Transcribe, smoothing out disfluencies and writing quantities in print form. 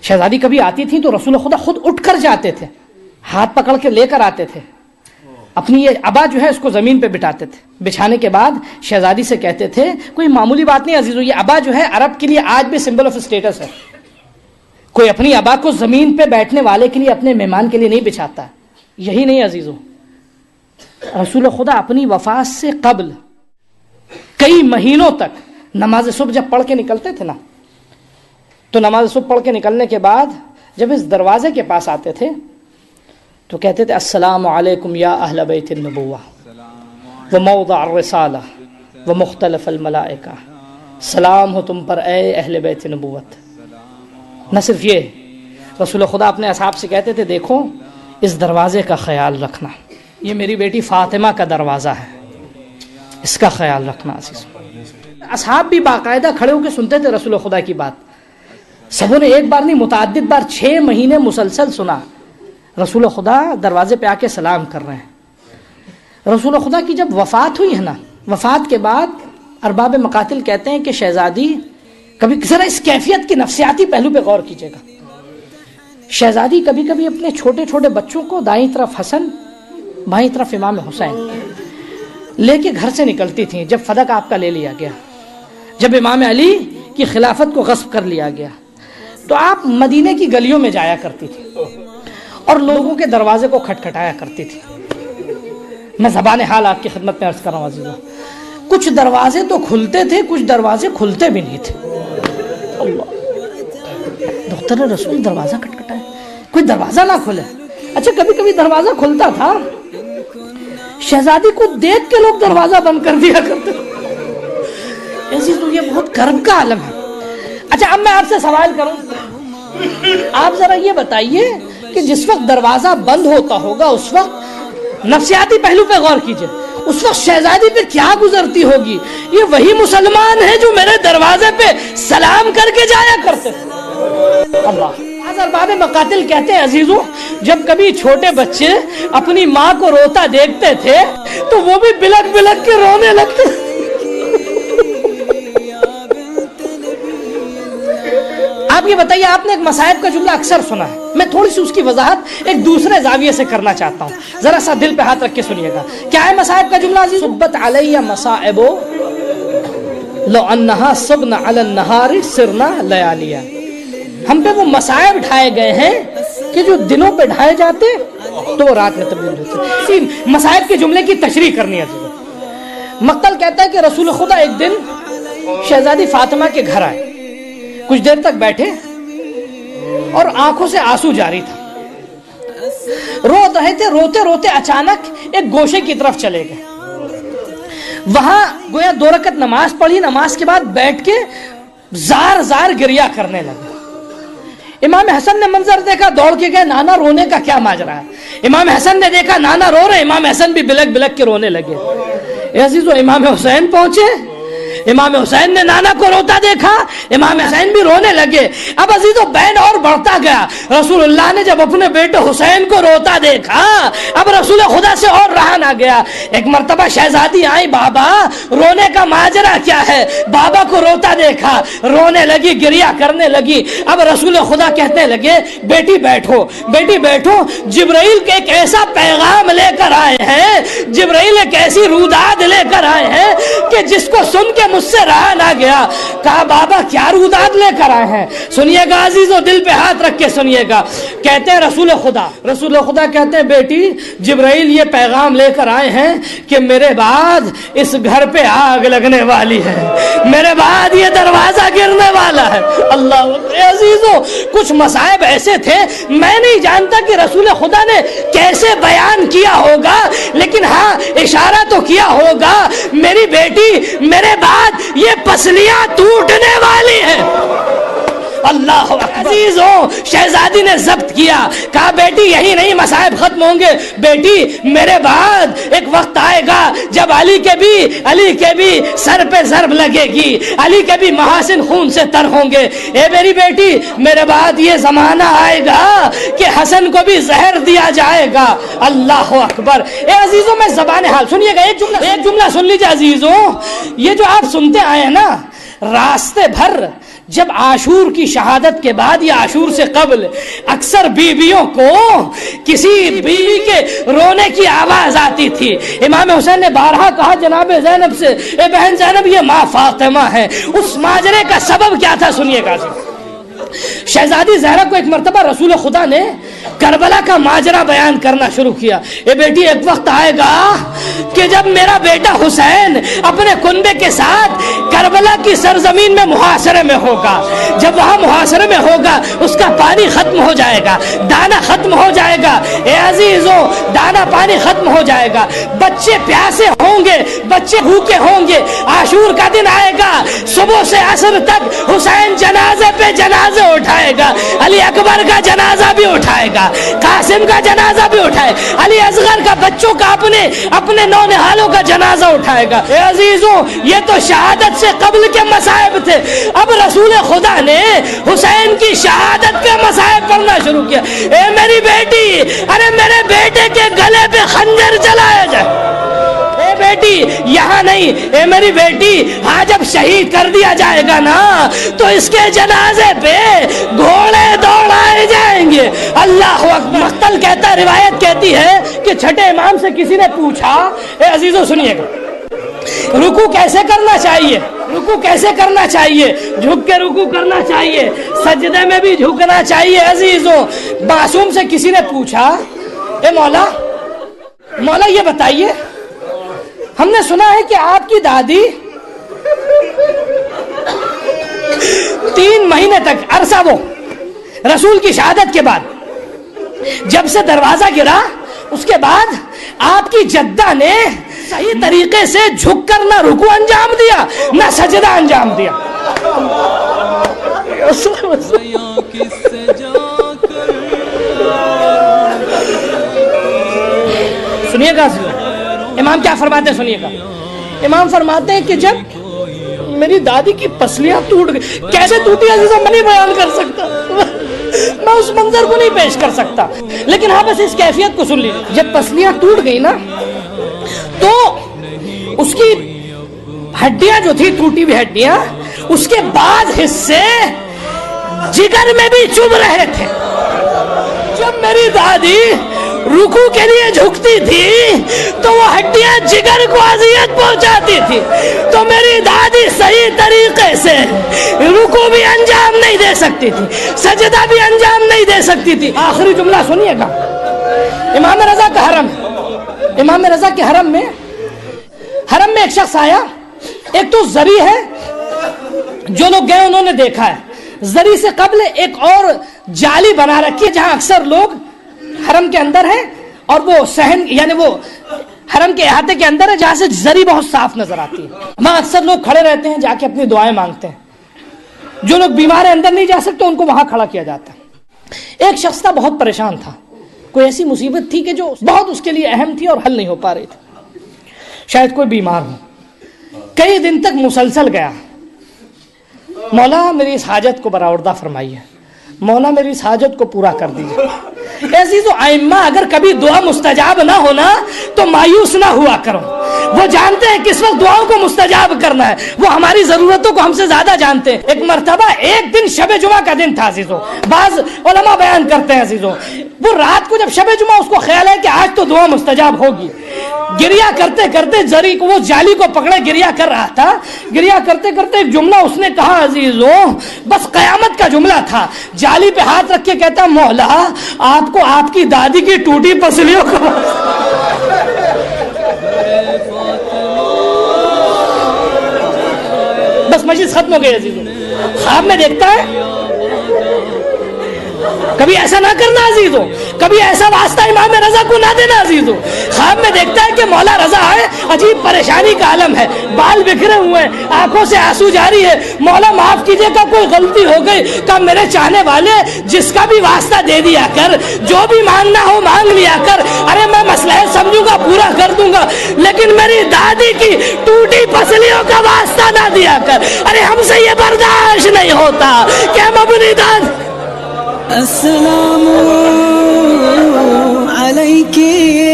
شہزادی کبھی آتی تھی تو رسول خدا خود اٹھ کر جاتے تھے، ہاتھ پکڑ کے لے کر آتے تھے، اپنی یہ ابا جو ہے اس کو زمین پہ بٹھاتے تھے، بچھانے کے بعد شہزادی سے کہتے تھے کوئی معمولی بات نہیں عزیزو، یہ ابا جو ہے عرب کے لیے آج بھی سمبل آف اسٹیٹس ہے، کوئی اپنی ابا کو زمین پہ بیٹھنے والے کے لیے، اپنے مہمان کے لیے نہیں بچھاتا۔ یہی نہیں عزیزو، رسول خدا اپنی وفات سے قبل کئی مہینوں تک نماز صبح جب پڑھ کے نکلتے تھے نا، تو نماز صبح پڑھ کے نکلنے کے بعد جب اس دروازے کے پاس آتے تھے تو کہتے تھے السلام علیکم یا اہل بیت النبوہ و موضع الرسالہ و مختلف الملائکہ، سلام ہو تم پر اے اہل بیت نبوت۔ نہ صرف یہ، رسول خدا اپنے اصحاب سے کہتے تھے دیکھو اس دروازے کا خیال رکھنا، یہ میری بیٹی فاطمہ کا دروازہ ہے، اس کا خیال رکھنا عزیز۔ اصحاب بھی باقاعدہ کھڑے ہو کے سنتے تھے رسول خدا کی بات، سبوں نے ایک بار نہیں متعدد بار 6 مہینے مسلسل سنا رسول خدا دروازے پہ آ کے سلام کر رہے ہیں۔ رسول خدا کی جب وفات ہوئی ہے نا، وفات کے بعد ارباب مقاتل کہتے ہیں کہ شہزادی، کبھی ذرا اس کیفیت کے نفسیاتی پہلو پہ غور کیجیے گا، شہزادی کبھی کبھی اپنے چھوٹے چھوٹے بچوں کو دائیں طرف حسن، بائیں طرف امام حسین لے کے گھر سے نکلتی تھیں جب فدق آپ کا لے لیا گیا، جب امام علی کی خلافت کو غصب کر لیا گیا، تو آپ مدینے کی گلیوں میں جایا کرتی تھی اور لوگوں کے دروازے کو کھٹکھٹایا کرتی تھی۔ میں زبان حال آپ کی خدمت میں عرض کر رہا ہوں عزیزوں، کچھ دروازے تو کھلتے تھے، کچھ دروازے کھلتے بھی نہیں تھے۔ اللہ، دختر رسول دروازہ کھٹکھٹائے، کوئی دروازہ نہ کھلے۔ اچھا کبھی کبھی دروازہ کھلتا تھا، شہزادی کو دیکھ کے لوگ دروازہ بند کر دیا کرتے۔ عزیزو یہ بہت کرب کا عالم ہے۔ اچھا اب میں آپ سے سوال کروں، آپ ذرا یہ بتائیے کہ جس وقت دروازہ بند ہوتا ہوگا اس وقت نفسیاتی پہلو پہ غور کیجئے، اس وقت شہزادی پہ کیا گزرتی ہوگی؟ یہ وہی مسلمان ہے جو میرے دروازے پہ سلام کر کے جایا کرتے تھے۔ اللہ، ارباب مقاتل کہتے ہیں عزیزوں، جب کبھی چھوٹے بچے اپنی ماں کو روتا دیکھتے تھے تو وہ بھی بلک بلک کے رونے لگتے۔ آپ یہ بتائیے، آپ نے ایک مصائب کا جملہ اکثر سنا ہے، میں تھوڑی سی اس کی وضاحت ایک دوسرے زاویے سے کرنا چاہتا ہوں، ذرا سا دل پہ ہاتھ رکھ کے سنیے گا۔ کیا ہے مصائب کا جملہ عزیز؟ صبت علی مصائب لو انہا صبن علی النہار سرنا لیالیا، ہم پہ وہ مصائب ڈھائے گئے ہیں کہ جو دنوں پہ ڈھائے جاتے تو وہ رات میں تبدیل ہوتے۔ مصائب کے جملے کی تشریح کرنی ہے عزیز۔ مقتل کہتا ہے کہ رسول خدا ایک دن شہزادی فاطمہ کے گھر آئے، کچھ دیر تک بیٹھے اور آنکھوں سے آنسو جاری تھا، رو رہے تھے، روتے روتے اچانک ایک گوشے کی طرف چلے گئے، وہاں گویا 2 رکعت نماز پڑھی، نماز کے بعد بیٹھ کے زار زار گریا کرنے لگے۔ امام حسن نے منظر دیکھا، دوڑ کے گئے، نانا رونے کا کیا ماجرا ہے؟ امام حسن نے دیکھا نانا رو رہے، امام حسن بھی بلک بلک کے رونے لگے۔ اے عزیزو، امام حسین پہنچے، امام حسین نے نانا کو روتا دیکھا، امام حسین بھی رونے لگے۔ اب عزیزو بین اور بڑھتا گیا، رسول اللہ نے جب اپنے بیٹے حسین کو روتا دیکھا، اب رسول خدا سے اور رہا نہ گیا۔ ایک مرتبہ شہزادی آئی، بابا رونے کا ماجرا کیا ہے؟ بابا کو روتا دیکھا، رونے لگی، گریا کرنے لگی۔ اب رسول خدا کہنے لگے بیٹی بیٹھو، بیٹی بیٹھو، جبرائیل کے ایک ایسا پیغام لے کر آئے ہیں، جبرائیل ایک ایسی روداد لے کر آئے ہیں کہ جس کو سن کے مجھ سے رہا نہ گیا۔ کہا بابا کیا روداد لے کر آئے ہیں؟ سنیے گا عزیزو، دل پہ ہاتھ رکھ کے سنیے گا۔ کہتے ہیں رسول خدا کہتے ہیں بیٹی جبرائیل یہ پیغام لے کر آئے ہیں کہ میرے بعد اس گھر پہ آگ لگنے والی ہے، میرے بعد یہ دروازہ گرنے والا ہے۔ اللہ عزیزو، کچھ مصائب ایسے تھے میں نہیں جانتا کہ رسول خدا نے کیسے بیان کیا ہوگا، لیکن ہاں اشارہ تو کیا ہوگا میری بیٹی میرے بعد یہ پسلیاں ٹوٹنے والی ہیں۔ اللہ عزیزو، شہزادی نے ضبط کیا، کہا بیٹی یہی نہیں مصائب ختم ہوں گے، بیٹی میرے بعد ایک وقت آئے گا جب علی کے بھی سر پہ ضرب لگے گی، علی کے بھی محاسن خون سے تر ہوں گے۔ اے میری بیٹی میرے بعد یہ زمانہ آئے گا کہ حسن کو بھی زہر دیا جائے گا۔ اللہ اکبر۔ اے عزیزو، میں زبان حال سنیے گا، ایک جملہ سن لیجیے عزیزو، یہ جو آپ سنتے آئے ہیں نا، راستے بھر جب عاشور کی شہادت کے بعد یا عاشور سے قبل اکثر بیویوں کو کسی بیوی کے رونے کی آواز آتی تھی. امام حسین نے بارہا کہا جناب زینب سے, اے بہن زینب یہ ماں فاطمہ ہے. اس ماجرے کا سبب کیا تھا سنیے گا. شہزادی زہرا کو ایک مرتبہ رسول خدا نے کربلا کا ماجرا بیان کرنا شروع کیا. اے بیٹی ایک وقت آئے گا کہ جب میرا بیٹا حسین اپنے کنبے کے ساتھ کربلا کی سرزمین میں محاصرے میں ہوگا. جب وہاں محاصرے میں ہوگا اس کا پانی ختم ہو جائے گا, دانا ختم ہو جائے گا. اے عزیزوں, دانا پانی ختم ہو جائے گا, بچے پیاسے ہوں گے, بچے بھوکے ہوں گے. عاشور کا دن آئے گا, صبح سے عصر تک حسین جنازے پہ جنازے اٹھائے گا. علی اکبر کا جنازہ بھی اٹھائے گا, قاسم کا جنازہ بھی اٹھائے, علی اصغر کا بچوں کا اپنے نونہالوں کا جنازہ اٹھائے گا. اے عزیزوں, یہ تو شہادت سے قبل کے مصائب تھے. اب رسول خدا نے حسین کی شہادت کے مصائب پڑھنا شروع کیا. اے میری بیٹی, ارے میرے بیٹے کے گلے پہ خنجر چلایا جائے. اے بیٹی یہاں نہیں, اے میری بیٹی ہاں جب شہید کر دیا جائے گا نا تو اس کے جنازے پہ گھوڑے دوڑائے جائیں گے. اللہ اکبر. مختل کہتا ہے, روایت کہتی ہے کہ چھٹے امام سے کسی نے پوچھا, اے عزیزوں سنیے گا, رکوع کیسے کرنا چاہیے, رکوع کیسے کرنا چاہیے؟ جھک کے رکوع کرنا چاہیے, سجدے میں بھی جھکنا چاہیے. عزیزوں, معصوم سے کسی نے پوچھا, اے مولا یہ بتائیے, ہم نے سنا ہے کہ آپ کی دادی 3 مہینے تک عرصہ وہ رسول کی شہادت کے بعد جب سے دروازہ گرا اس کے بعد آپ کی جدہ نے صحیح طریقے سے جھک کر نہ رکوع انجام دیا نہ سجدہ انجام دیا. سنیے گا امام کیا فرماتے ہیں, سنیے گا. امام فرماتے ہیں کہ جب میری دادی کی پسلیاں ٹوٹ گئی, کیسے ٹوٹی عزیزوں میں نہیں بیان کر سکتا, میں اس منظر کو نہیں پیش کر سکتا, لیکن ہاں بس اس کیفیت کو سن لیجیے. جب پسلیاں ٹوٹ گئی نا تو اس کی ہڈیاں جو تھی, ٹوٹی ہوئی ہڈیاں, اس کے بعد حصے جگر میں بھی چبھ رہے تھے. جب میری دادی رکوع کے لیے جھکتی تھی تو وہ ہڈیاں جگر کو اذیت پہنچاتی تھی, تو میری دادی صحیح طریقے سے رکوع بھی انجام نہیں دے سکتی تھی, سجدہ بھی انجام نہیں دے سکتی تھی. آخری جملہ سنیے گا. امام رضا کا حرم, امام رضا کے حرم میں ایک شخص آیا. ایک تو زری ہے, جو لوگ گئے انہوں نے دیکھا ہے, زری سے قبل ایک اور جالی بنا رکھی ہے جہاں اکثر لوگ حرم کے اندر ہے, اور وہ صحن یعنی وہ حرم کے احاطے کے اندر ہے جہاں سے زری بہت صاف نظر آتی ہے. وہاں اکثر لوگ کھڑے رہتے ہیں, جا کے اپنی دعائیں مانگتے ہیں. جو لوگ بیمار ہیں اندر نہیں جا سکتے ان کو وہاں کھڑا کیا جاتا ہے. ایک شخص تھا بہت پریشان تھا, کوئی ایسی مصیبت تھی کہ جو بہت اس کے لیے اہم تھی اور حل نہیں ہو پا رہی تھی. شاید کوئی بیمار ہو, کئی دن تک مسلسل گیا, مولا میری اس حاجت کو برآوردہ فرمائیے, مولا میری اس حاجت کو پورا کر دیجیے. عزیزو, ائمہ اگر کبھی دعا مستجاب نہ ہونا تو مایوس نہ ہوا کرو, وہ جانتے ہیں کس وقت دعاؤں کو مستجاب کرنا ہے, وہ ہماری ضرورتوں کو ہم سے زیادہ جانتے ہیں. ایک مرتبہ ایک دن شب جمعہ کا دن تھا عزیزو, بعض علماء بیان کرتے ہیں عزیزو, وہ رات کو جب شب جمعہ اس کو خیال ہے کہ آج تو دعا مستجاب ہوگی, گریا کرتے کرتے زری کو, وہ جالی کو پکڑے گریا کر رہا تھا, گریا کرتے کرتے ایک جملہ اس نے کہا عزیزو, بس قیامت کا جملہ تھا. جالی پہ ہاتھ رکھ کے کہتا, مولا آپ کو آپ کی دادی کی ٹوٹی پسلیوں کو بس مجلس ختم ہو گئی عزیزو. خواب میں دیکھتا ہے, کبھی ایسا نہ کرنا عزیزو, کبھی ایسا واسطہ امام رضا کو نہ دینا عزیزو. خواب میں دیکھتا ہے کہ مولا رضا ہے, عجیب پریشانی کا عالم ہے, بال بکھرے ہوئے ہیں, آنکھوں سے آنسو جاری ہے, مولا معاف کیجئے گا کوئی غلطی ہو گئی, کہ میرے چاہنے والے جس کا بھی واسطہ دے دیا کر, جو بھی مانگنا ہو مانگ لیا کر, ارے میں مسئلہ سمجھوں گا پورا کر دوں گا, لیکن میری دادی کی ٹوٹی پسلیوں کا واسطہ نہ دیا کر, ارے ہم سے یہ برداشت نہیں ہوتا کہ ہم اپنی دادی. السلام علیکی